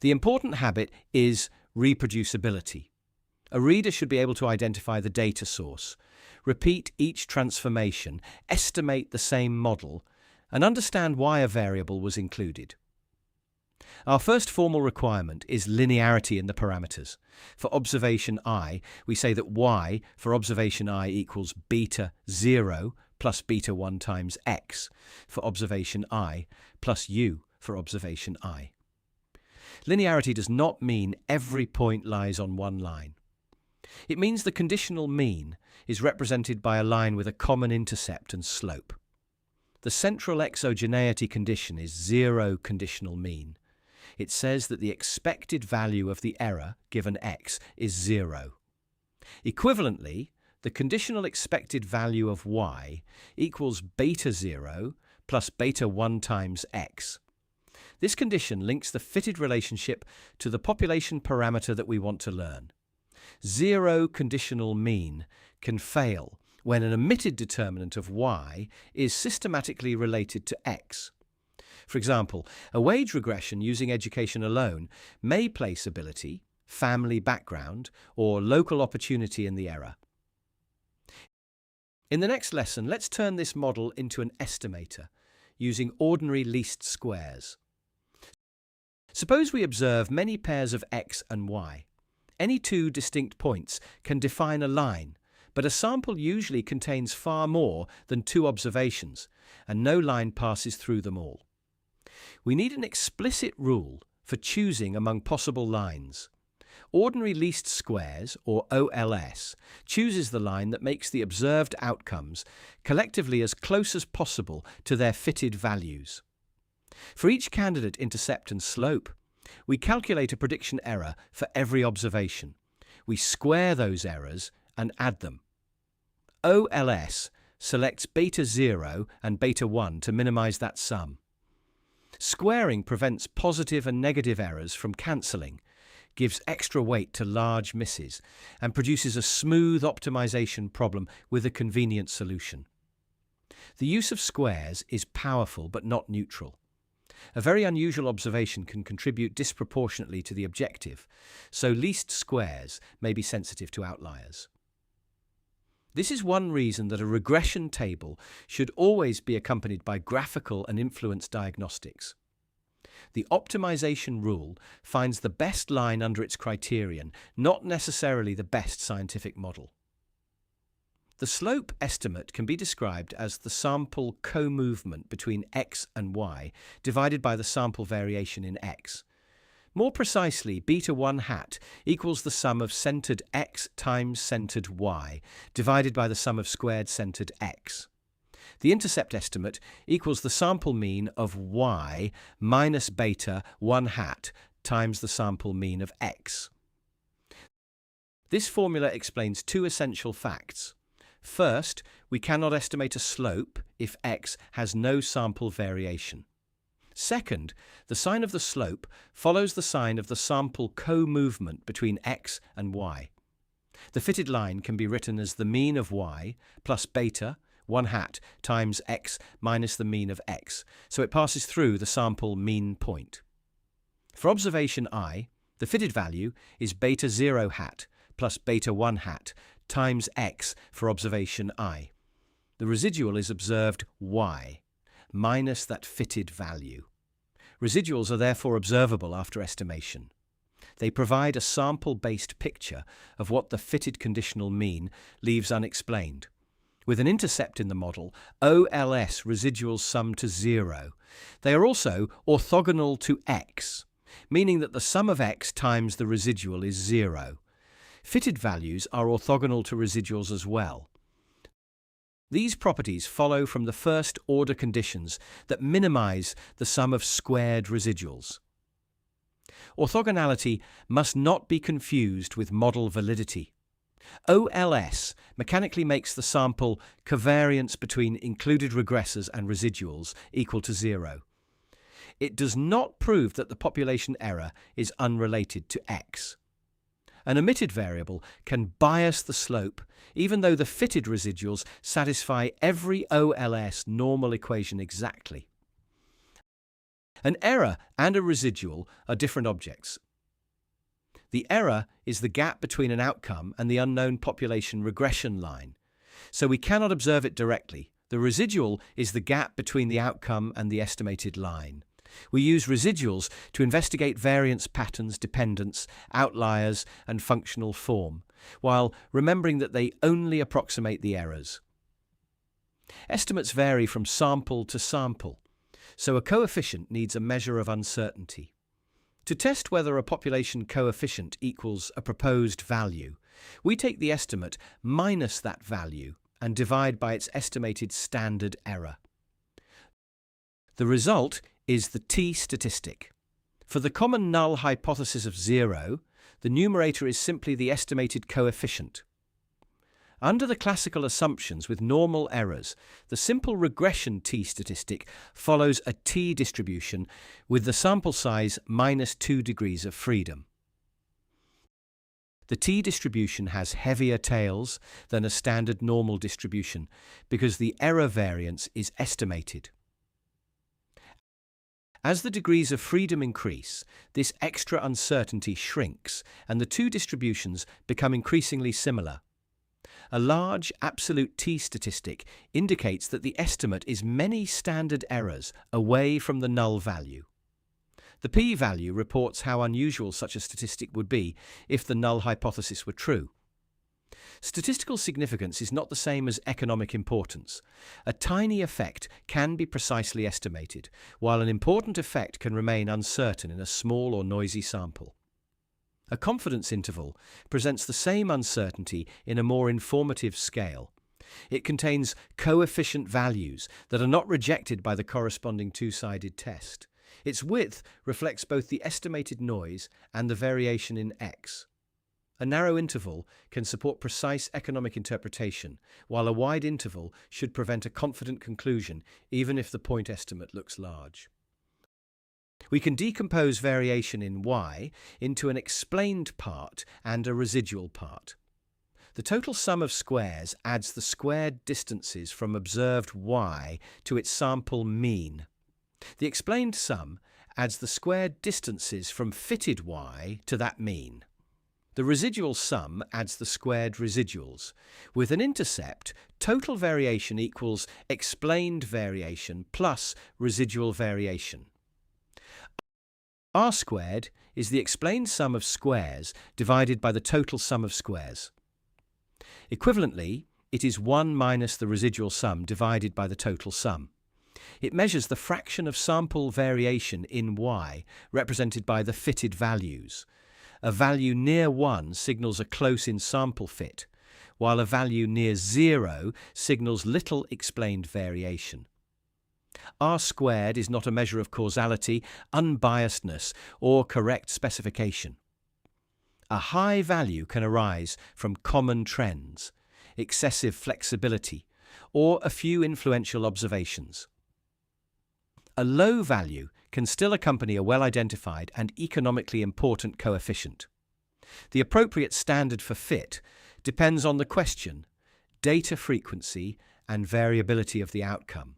The important habit is reproducibility. A reader should be able to identify the data source, repeat each transformation, estimate the same model, and understand why a variable was included. Our first formal requirement is linearity in the parameters. For observation I, we say that y for observation I equals beta 0 plus beta 1 times x for observation I plus u for observation I. Linearity does not mean every point lies on one line. It means the conditional mean is represented by a line with a common intercept and slope. The central exogeneity condition is zero conditional mean. It says that the expected value of the error, given x, is 0. Equivalently, the conditional expected value of y equals beta 0 plus beta 1 times x. This condition links the fitted relationship to the population parameter that we want to learn. Zero conditional mean can fail when an omitted determinant of y is systematically related to x. For example, a wage regression using education alone may place ability, family background, or local opportunity in the error. In the next lesson, let's turn this model into an estimator using ordinary least squares. Suppose we observe many pairs of x and y. Any two distinct points can define a line, but a sample usually contains far more than two observations, and no line passes through them all. We need an explicit rule for choosing among possible lines. Ordinary least squares, or OLS, chooses the line that makes the observed outcomes collectively as close as possible to their fitted values. For each candidate intercept and slope, we calculate a prediction error for every observation. We square those errors and add them. OLS selects beta 0 and beta 1 to minimize that sum. Squaring prevents positive and negative errors from cancelling, gives extra weight to large misses, and produces a smooth optimization problem with a convenient solution. The use of squares is powerful but not neutral. A very unusual observation can contribute disproportionately to the objective, so least squares may be sensitive to outliers. This is one reason that a regression table should always be accompanied by graphical and influence diagnostics. The optimization rule finds the best line under its criterion, not necessarily the best scientific model. The slope estimate can be described as the sample co-movement between x and y divided by the sample variation in x. More precisely, beta 1 hat equals the sum of centered x times centered y divided by the sum of squared centered x. The intercept estimate equals the sample mean of y minus beta 1 hat times the sample mean of x. This formula explains two essential facts. First, we cannot estimate a slope if x has no sample variation. Second, the sign of the slope follows the sign of the sample co-movement between x and y. The fitted line can be written as the mean of y plus beta 1 hat times x minus the mean of x, so it passes through the sample mean point. For observation I, the fitted value is beta 0 hat plus beta 1 hat times x for observation I. The residual is observed y minus that fitted value. Residuals are therefore observable after estimation. They provide a sample-based picture of what the fitted conditional mean leaves unexplained. With an intercept in the model, OLS residuals sum to 0. They are also orthogonal to x, meaning that the sum of x times the residual is 0. Fitted values are orthogonal to residuals as well. These properties follow from the first-order conditions that minimize the sum of squared residuals. Orthogonality must not be confused with model validity. OLS mechanically makes the sample covariance between included regressors and residuals equal to 0. It does not prove that the population error is unrelated to x. An omitted variable can bias the slope even though the fitted residuals satisfy every OLS normal equation exactly. An error and a residual are different objects. The error is the gap between an outcome and the unknown population regression line, so we cannot observe it directly. The residual is the gap between the outcome and the estimated line. We use residuals to investigate variance patterns, dependence, outliers, and functional form, while remembering that they only approximate the errors. Estimates vary from sample to sample, so a coefficient needs a measure of uncertainty. To test whether a population coefficient equals a proposed value, we take the estimate minus that value and divide by its estimated standard error. The result is the t-statistic. For the common null hypothesis of 0, the numerator is simply the estimated coefficient. Under the classical assumptions with normal errors, the simple regression t-statistic follows a t-distribution with the sample size minus 2 degrees of freedom. The t-distribution has heavier tails than a standard normal distribution because the error variance is estimated. As the degrees of freedom increase, this extra uncertainty shrinks and the two distributions become increasingly similar. A large absolute t-statistic indicates that the estimate is many standard errors away from the null value. The p-value reports how unusual such a statistic would be if the null hypothesis were true. Statistical significance is not the same as economic importance. A tiny effect can be precisely estimated, while an important effect can remain uncertain in a small or noisy sample. A confidence interval presents the same uncertainty in a more informative scale. It contains coefficient values that are not rejected by the corresponding two-sided test. Its width reflects both the estimated noise and the variation in x. A narrow interval can support precise economic interpretation, while a wide interval should prevent a confident conclusion, even if the point estimate looks large. We can decompose variation in y into an explained part and a residual part. The total sum of squares adds the squared distances from observed y to its sample mean. The explained sum adds the squared distances from fitted y to that mean. The residual sum adds the squared residuals. With an intercept, total variation equals explained variation plus residual variation. R squared is the explained sum of squares divided by the total sum of squares. Equivalently, it is 1 minus the residual sum divided by the total sum. It measures the fraction of sample variation in y represented by the fitted values. A value near 1 signals a close-in sample fit, while a value near 0 signals little explained variation. R squared is not a measure of causality, unbiasedness, or correct specification. A high value can arise from common trends, excessive flexibility, or a few influential observations. A low value can still accompany a well-identified and economically important coefficient. The appropriate standard for fit depends on the question, data frequency, and variability of the outcome.